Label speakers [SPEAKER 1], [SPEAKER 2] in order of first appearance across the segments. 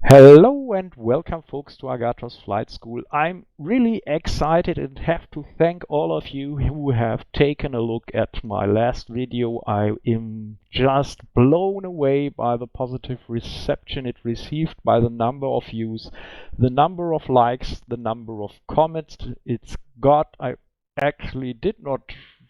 [SPEAKER 1] Hello and welcome folks to Agathos Flight School. I'm really excited and have to thank all of you who have taken a look at my last video. I am just blown away by the positive reception it received, by the number of views, the number of likes, the number of comments it's got. I actually did not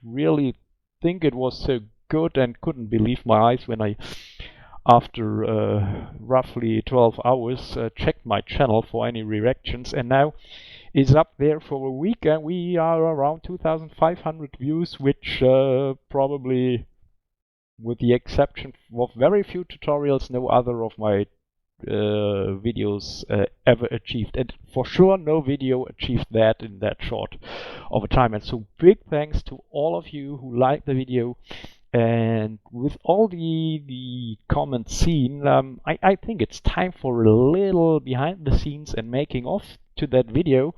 [SPEAKER 1] really think it was so good and couldn't believe my eyes when I after roughly 12 hours checked my channel for any reactions, and now it's up there for a week and we are around 2,500 views, which probably, with the exception of very few tutorials, no other of my videos ever achieved, and for sure no video achieved that in that short of a time. And so big thanks to all of you who liked the video. And with all the comments seen, I think it's time for a little behind the scenes and making of to that video,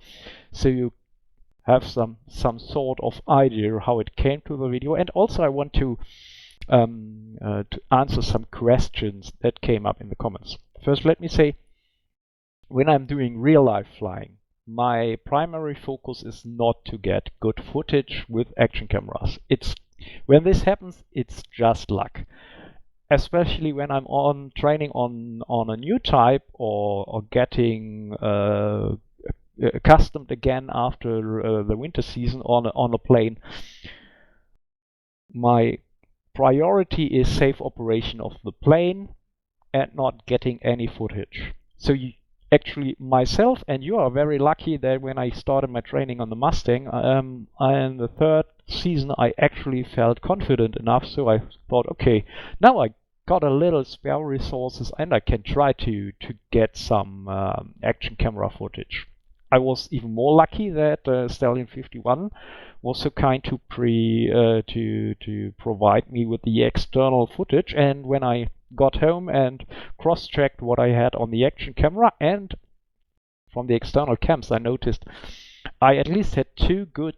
[SPEAKER 1] so you have some sort of idea how it came to the video. And also I want to answer some questions that came up in the comments. First, let me say, when I'm doing real life flying, my primary focus is not to get good footage with action cameras. When this happens, it's just luck. Especially when I'm training on a new type or getting accustomed again after the winter season on a plane. My priority is safe operation of the plane and not getting any footage. So actually, myself and you are very lucky that when I started my training on the Mustang, in the third season I actually felt confident enough, so I thought, okay, now I got a little spare resources and I can try to get some action camera footage. I was even more lucky that Stallion 51 was so kind to provide me with the external footage, and when I got home and cross-checked what I had on the action camera and from the external cams, I noticed I at least had two good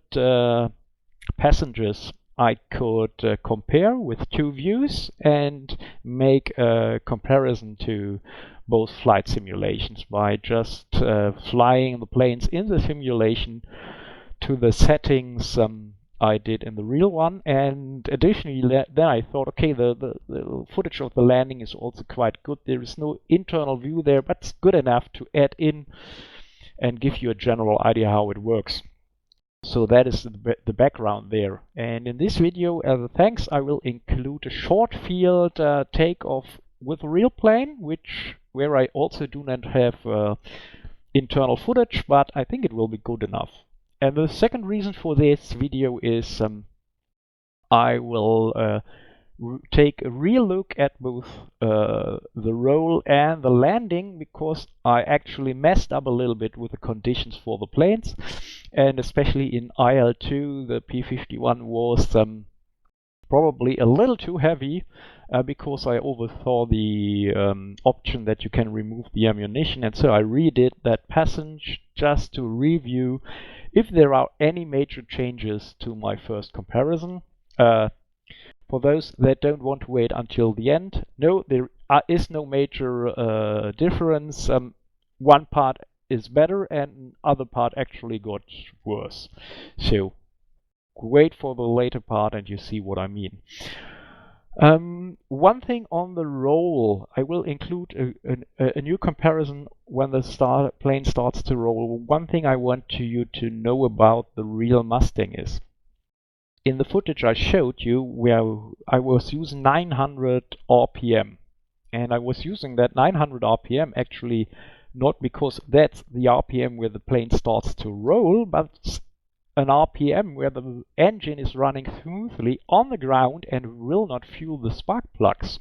[SPEAKER 1] passengers I could compare with two views and make a comparison to both flight simulations by just flying the planes in the simulation to the settings I did in the real one. And additionally, then I thought, okay, the footage of the landing is also quite good. There is no internal view there, but it's good enough to add in and give you a general idea how it works. So that is the background there. And in this video, as a thanks, I will include a short field takeoff with a real plane, where I also do not have internal footage, but I think it will be good enough. And the second reason for this video is I will take a real look at both the roll and the landing, because I actually messed up a little bit with the conditions for the planes, and especially in IL2 the P51 was probably a little too heavy because I oversaw the option that you can remove the ammunition, and so I redid that passage just to review if there are any major changes to my first comparison. For those that don't want to wait until the end, no, there is no major difference. One part is better and other part actually got worse. So wait for the later part and you see what I mean. One thing on the roll, I will include a new comparison when the plane starts to roll. One thing I want you to know about the real Mustang is, in the footage I showed you, where I was using 900 RPM, and I was using that 900 RPM actually not because that's the RPM where the plane starts to roll, but an RPM where the engine is running smoothly on the ground and will not fuel the spark plugs.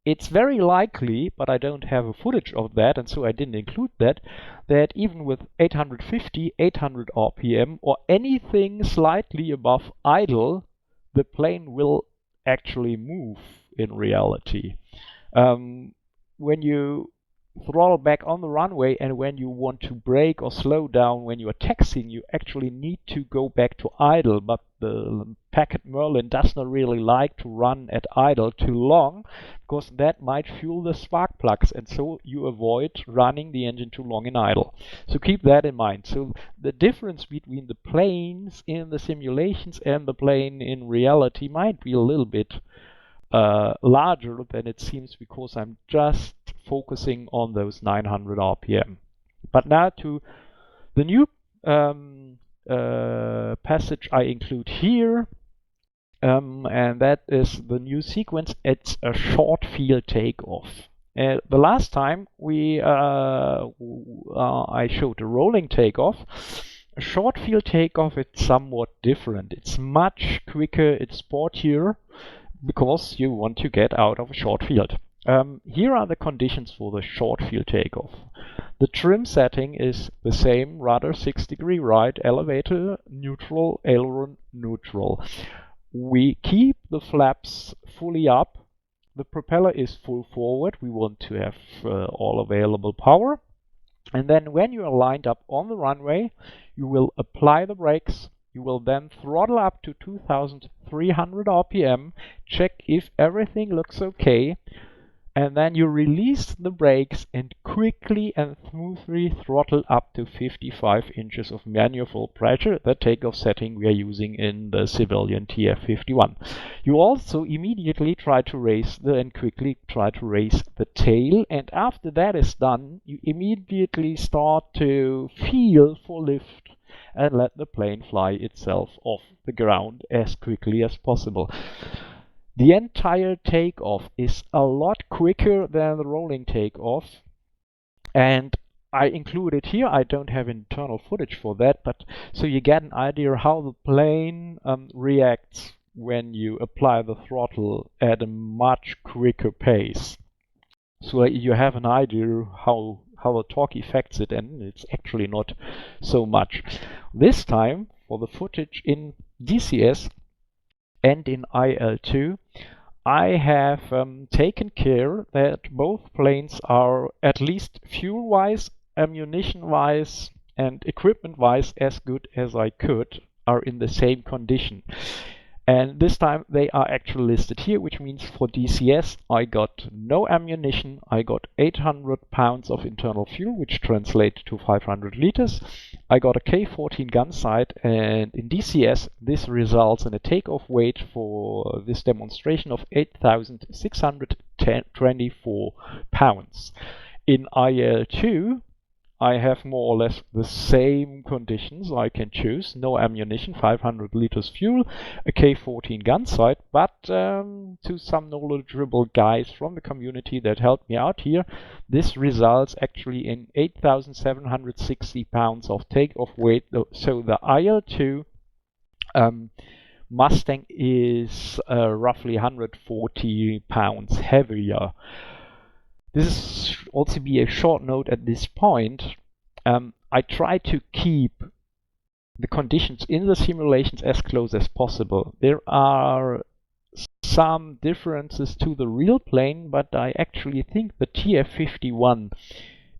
[SPEAKER 1] It's very likely, but I don't have a footage of that, and so I didn't include that even with 850, 800 RPM or anything slightly above idle, the plane will actually move in reality. When you throttle back on the runway, and when you want to brake or slow down when you are taxiing, you actually need to go back to idle. But the Packard Merlin does not really like to run at idle too long, because that might fuel the spark plugs, and so you avoid running the engine too long in idle. So keep that in mind. So the difference between the planes in the simulations and the plane in reality might be a little bit larger than it seems, because I'm just focusing on those 900 RPM. But now to the new passage I include here, and that is the new sequence. It's a short field takeoff. The last time I showed a rolling takeoff. A short field takeoff, it's somewhat different. It's much quicker, it's sportier, because you want to get out of a short field. Here are the conditions for the short field takeoff. The trim setting is the same: rudder 6-degree right, elevator neutral, aileron neutral. We keep the flaps fully up. The propeller is full forward. We want to have all available power. And then when you are lined up on the runway, you will apply the brakes. You will then throttle up to 2,300 RPM, check if everything looks okay, and then you release the brakes and quickly and smoothly throttle up to 55 inches of manual pressure, the takeoff setting we are using in the civilian TF51. You also immediately try to raise quickly try to raise the tail, and after that is done, you immediately start to feel for lift and let the plane fly itself off the ground as quickly as possible. The entire takeoff is a lot quicker than the rolling takeoff, and I included here, I don't have internal footage for that, but so you get an idea how the plane reacts when you apply the throttle at a much quicker pace. So you have an idea how the torque affects it, and it's actually not so much. This time, for the footage in DCS and in IL2, I have taken care that both planes are, at least fuel-wise, ammunition-wise, and equipment-wise, as good as I could, are in the same condition. And this time they are actually listed here, which means for DCS I got no ammunition, I got 800 pounds of internal fuel, which translates to 500 liters. I got a K14 gun sight, and in DCS this results in a takeoff weight for this demonstration of 8,624 pounds. In IL2 I have more or less the same conditions. I can choose no ammunition, 500 liters fuel, a K14 gun sight, but to some knowledgeable guys from the community that helped me out here, this results actually in 8,760 pounds of takeoff weight. So the IL2 Mustang is roughly 140 pounds heavier. This should also be a short note at this point. I try to keep the conditions in the simulations as close as possible. There are some differences to the real plane, but I actually think the TF51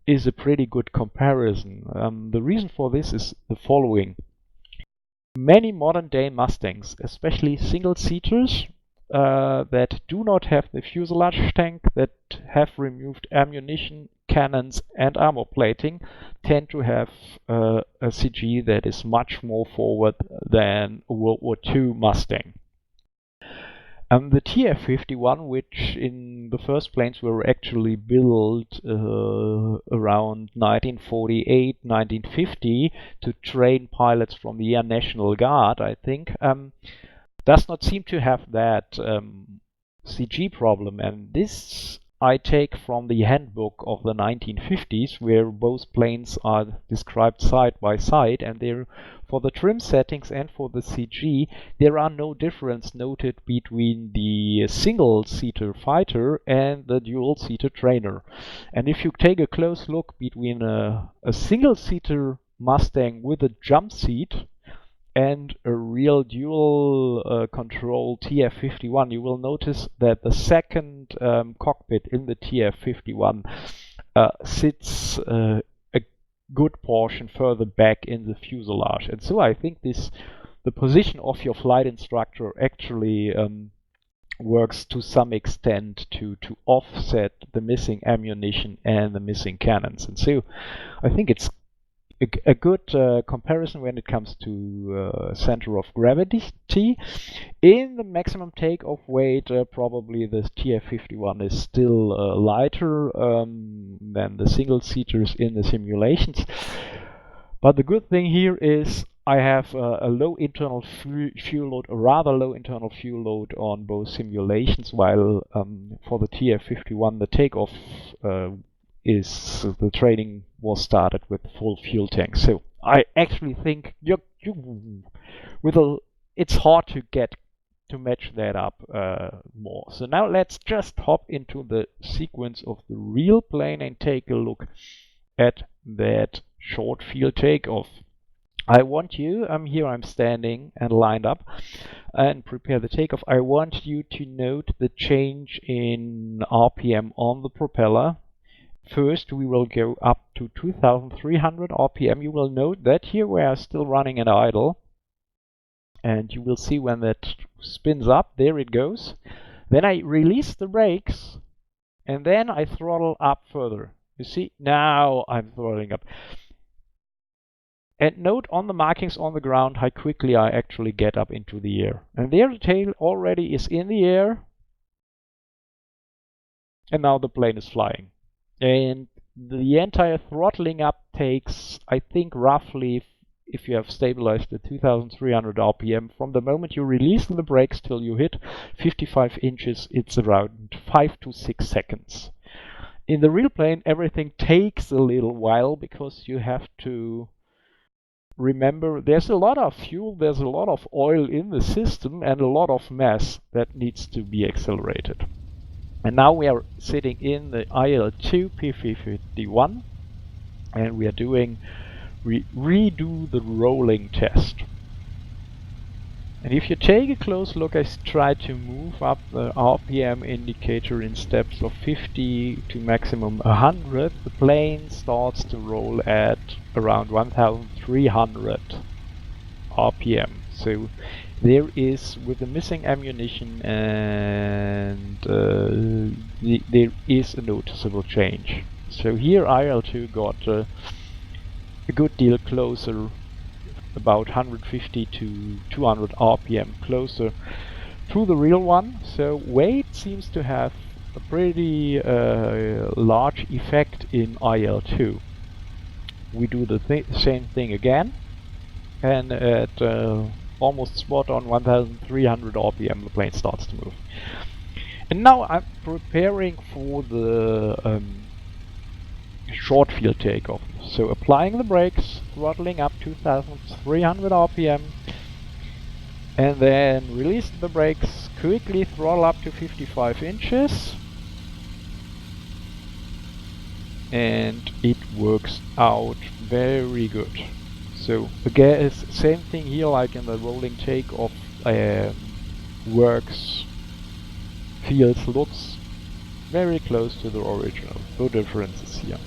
[SPEAKER 1] is a pretty good comparison. The reason for this is the following. Many modern day Mustangs, especially single-seaters, that do not have the fuselage tank, that have removed ammunition, cannons and armor plating, tend to have a CG that is much more forward than a World War II Mustang. The TF51, which in the first planes were actually built around 1948, 1950 to train pilots from the Air National Guard, I think, does not seem to have that CG problem, and this I take from the handbook of the 1950s, where both planes are described side by side, and there, for the trim settings and for the CG, there are no difference noted between the single-seater fighter and the dual-seater trainer. And if you take a close look between a single-seater Mustang with a jump seat and a real dual control TF51, you will notice that the second cockpit in the TF51 sits a good portion further back in the fuselage. And so I think the position of your flight instructor actually works to some extent to offset the missing ammunition and the missing cannons. And so I think it's a good comparison when it comes to center of gravity. In the maximum takeoff weight, probably the TF51 is still lighter than the single-seaters in the simulations. But the good thing here is I have a low internal fuel load, a rather low internal fuel load on both simulations, while for the TF51 the takeoff the training was started with full fuel tank. So I actually think it's hard to match that up more. So now let's just hop into the sequence of the real plane and take a look at that short field takeoff. I want you, I'm standing and lined up and prepare the takeoff. I want you to note the change in RPM on the propeller. First, we will go up to 2300 RPM. You will note that here we are still running at idle. And you will see when that spins up, there it goes. Then I release the brakes and then I throttle up further. You see, now I'm throttling up. And note on the markings on the ground how quickly I actually get up into the air. And there the tail already is in the air. And now the plane is flying. And the entire throttling up takes, I think, roughly, if you have stabilized at 2300 RPM, from the moment you release the brakes till you hit 55 inches, it's around 5 to 6 seconds. In the real plane, everything takes a little while because you have to remember there's a lot of fuel, there's a lot of oil in the system, and a lot of mass that needs to be accelerated. And now we are sitting in the IL2 P51 and we are doing redo the rolling test. And if you take a close look, I try to move up the RPM indicator in steps of 50 to maximum 100. The plane starts to roll at around 1300 RPM. So there is, with the missing ammunition, and there is a noticeable change. So here IL2 got a good deal closer, about 150 to 200 RPM closer to the real one. So weight seems to have a pretty large effect in IL2. We do the same thing again, and at almost spot on 1300 RPM the plane starts to move. And now I'm preparing for the short field takeoff. So applying the brakes, throttling up 2300 RPM, and then release the brakes, quickly throttle up to 55 inches, and it works out very good. So again, same thing here like in the rolling takeoff, works, feels, looks very close to the original. No differences here.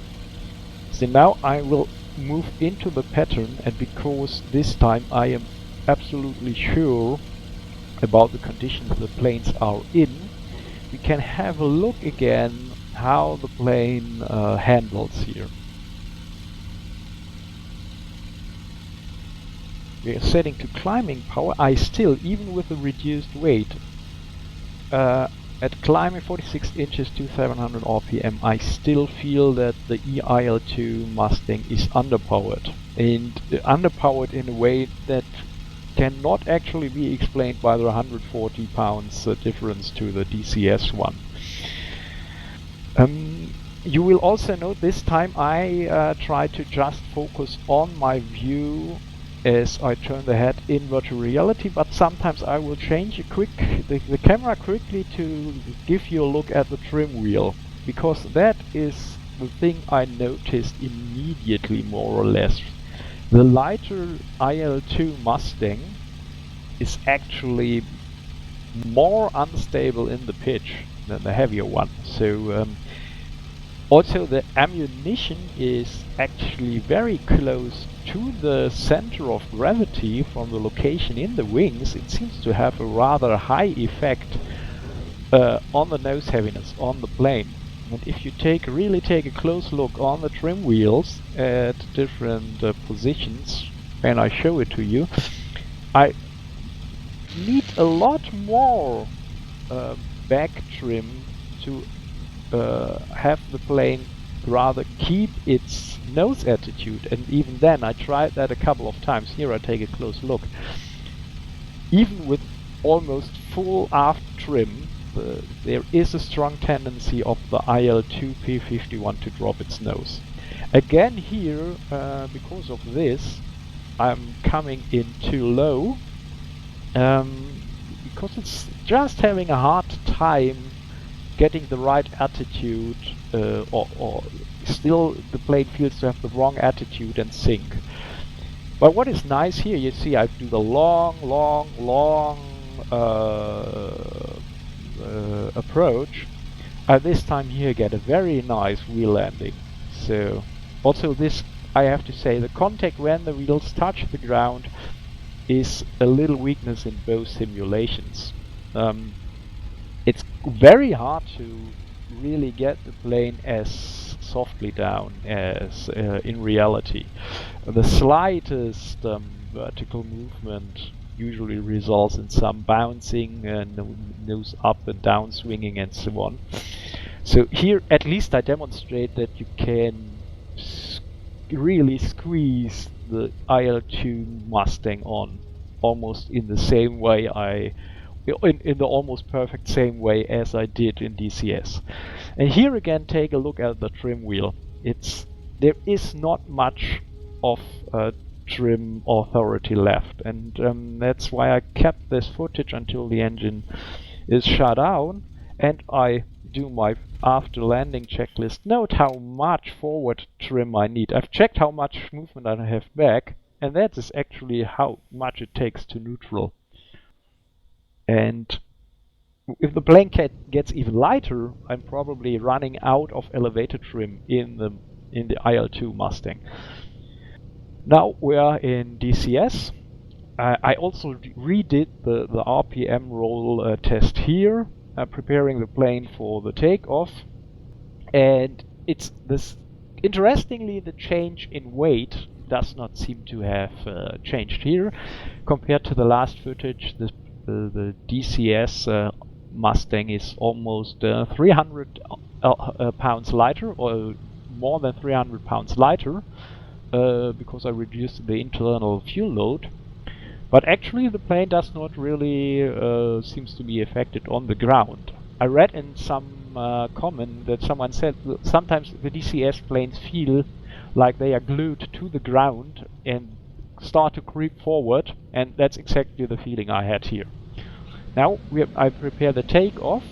[SPEAKER 1] So now I will move into the pattern, and because this time I am absolutely sure about the conditions the planes are in, we can have a look again how the plane handles here. We are setting to climbing power. I still, even with the reduced weight, at climbing 46 inches to 700 RPM, I still feel that the IL2 Mustang is underpowered. And underpowered in a way that cannot actually be explained by the 140 pounds difference to the DCS one. You will also note this time I try to just focus on my view as I turn the head in virtual reality, but sometimes I will change the camera quickly to give you a look at the trim wheel, because that is the thing I noticed immediately, more or less. The lighter IL2 Mustang is actually more unstable in the pitch than the heavier one. So Also, the ammunition is actually very close to the center of gravity from the location in the wings. It seems to have a rather high effect on the nose heaviness on the plane. And if you really take a close look on the trim wheels at different positions, and I show it to you, I need a lot more back trim to have the plane rather keep its nose attitude. And even then, I tried that a couple of times. Here I take a close look. Even with almost full aft trim, there is a strong tendency of the IL2 P51 to drop its nose. Again here, because of this, I'm coming in too low, because it's just having a hard time getting the right attitude, or still the plane feels to have the wrong attitude and sink. But what is nice here, you see I do the long approach. I this time here get a very nice wheel landing. So also this, I have to say, the contact when the wheels touch the ground is a little weakness in both simulations. It's very hard to really get the plane as softly down as in reality. The slightest vertical movement usually results in some bouncing and nose up and down swinging and so on. So here at least I demonstrate that you can really squeeze the IL2 Mustang on almost in the same way in the almost perfect same way as I did in DCS. And here again, take a look at the trim wheel. There is not much of trim authority left, and that's why I kept this footage until the engine is shut down and I do my after landing checklist. Note how much forward trim I need. I've checked how much movement I have back, and that is actually how much it takes to neutral. And if the plane gets even lighter, I'm probably running out of elevator trim in the IL2 Mustang. Now we are in DCS. I also redid the RPM roll test here, preparing the plane for the takeoff. And it's this. Interestingly, the change in weight does not seem to have changed here compared to the last footage. The DCS Mustang is almost 300 pounds lighter, or more than 300 pounds lighter, because I reduced the internal fuel load. But actually the plane does not really seems to be affected on the ground. I read in some comment that someone said that sometimes the DCS planes feel like they are glued to the ground and start to creep forward, and that's exactly the feeling I had here. Now I prepare the takeoff.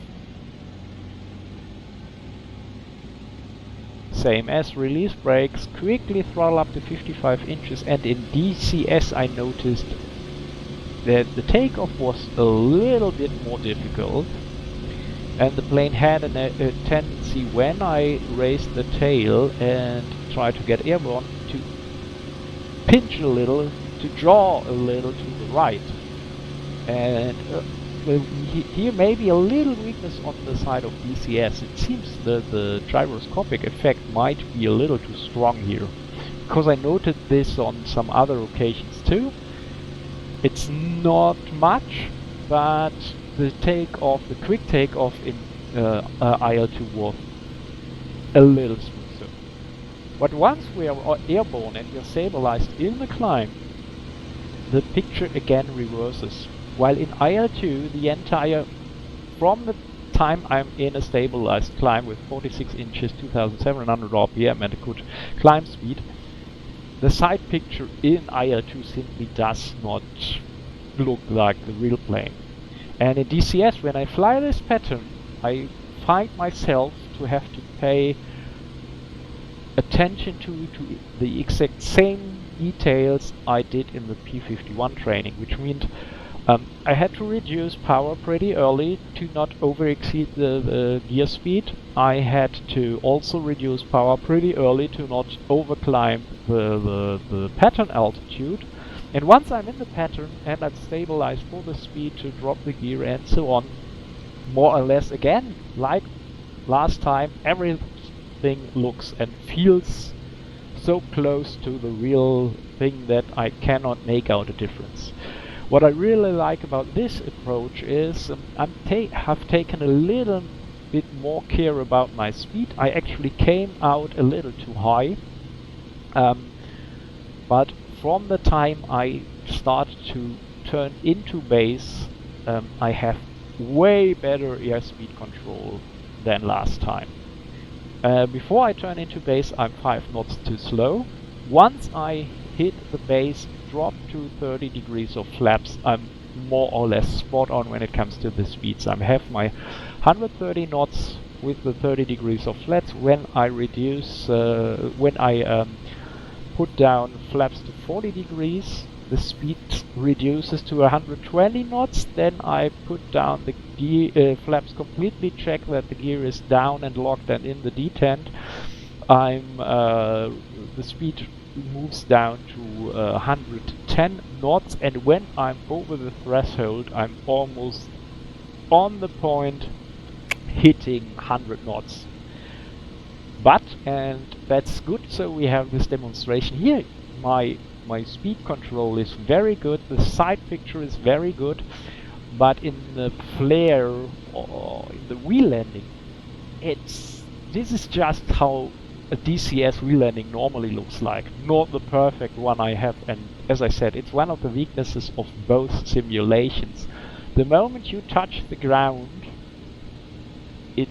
[SPEAKER 1] Same as release brakes, quickly throttle up to 55 inches, and in DCS I noticed that the takeoff was a little bit more difficult, and the plane had a tendency when I raised the tail and tried to get airborne to pinch a little, to draw a little to the right. And here may be a little weakness on the side of DCS. It seems that the gyroscopic effect might be a little too strong here, because I noted this on some other occasions too. It's not much, but the quick takeoff in IL2 was a little smoother. But once we are airborne and we are stabilized in the climb, the picture again reverses. While in IL2, the entire, from the time I'm in a stabilized climb with 46 inches, 2700 RPM and a good climb speed, the side picture in IL2 simply does not look like the real plane. And in DCS, when I fly this pattern, I find myself to have to pay attention to the exact same details I did in the P51 training, which means I had to reduce power pretty early to not over exceed the gear speed. I had to also reduce power pretty early to not over climb the pattern altitude. And once I'm in the pattern and I've stabilized for the speed to drop the gear and so on, more or less again, like last time, everything looks and feels so close to the real thing that I cannot make out a difference. What I really like about this approach is I have taken a little bit more care about my speed. I actually came out a little too high, but from the time I started to turn into base, I have way better airspeed control than last time. Before I turn into base, I'm 5 knots too slow. Once I hit the base, drop to 30 degrees of flaps, I'm more or less spot on when it comes to the speeds. I have my 130 knots with the 30 degrees of flaps. When I reduce, when I put down flaps to 40 degrees, the speed reduces to 120 knots. Then I put down the gear, flaps completely, check that the gear is down and locked and in the detent. The speed moves down to 110 knots, and when I'm over the threshold, I'm almost on the point hitting 100 knots. But, and that's good, so we have this demonstration here. My speed control is very good, the side picture is very good, but in the flare or in the wheel landing, this is just how a DCS wheel landing normally looks like, not the perfect one I have. And as I said, it's one of the weaknesses of both simulations. The moment you touch the ground, it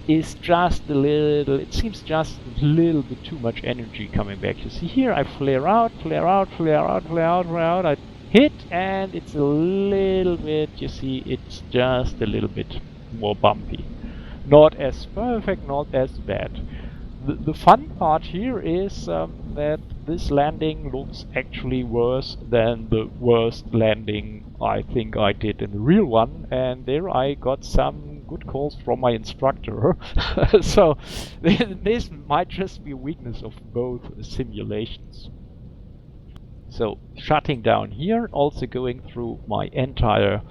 [SPEAKER 1] is just a little, it seems just a little bit too much energy coming back. You see here, I flare out, flare out, flare out, flare out, flare out, I hit, and it's a little bit, you see, it's just a little bit more bumpy. Not as perfect, not as bad. The fun part here is that this landing looks actually worse than the worst landing I think I did in the real one, and there I got some good calls from my instructor. So this might just be a weakness of both simulations. So shutting down here, also going through my entire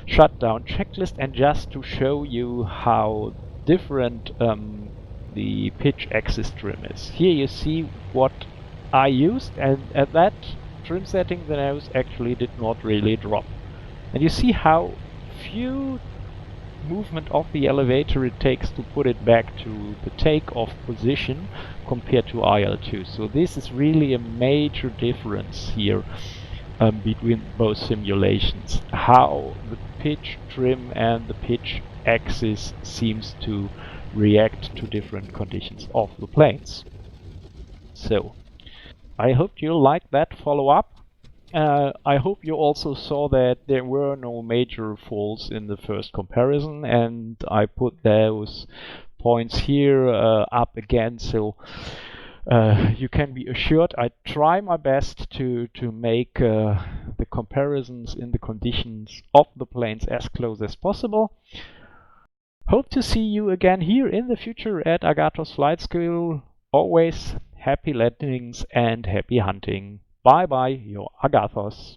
[SPEAKER 1] shutdown checklist, and just to show you how different the pitch axis trim is. Here you see what I used, and at that trim setting the nose actually did not really drop. And you see how few movement of the elevator it takes to put it back to the takeoff position compared to IL2. So this is really a major difference here between both simulations. How the pitch trim and the pitch axis seems to react to different conditions of the planes. So I hope you liked that follow-up. I hope you also saw that there were no major faults in the first comparison, and I put those points here up again, so you can be assured I try my best to make the comparisons in the conditions of the planes as close as possible. Hope to see you again here in the future at Agathos Flight School. Always happy landings and happy hunting. Bye bye, your Agathos.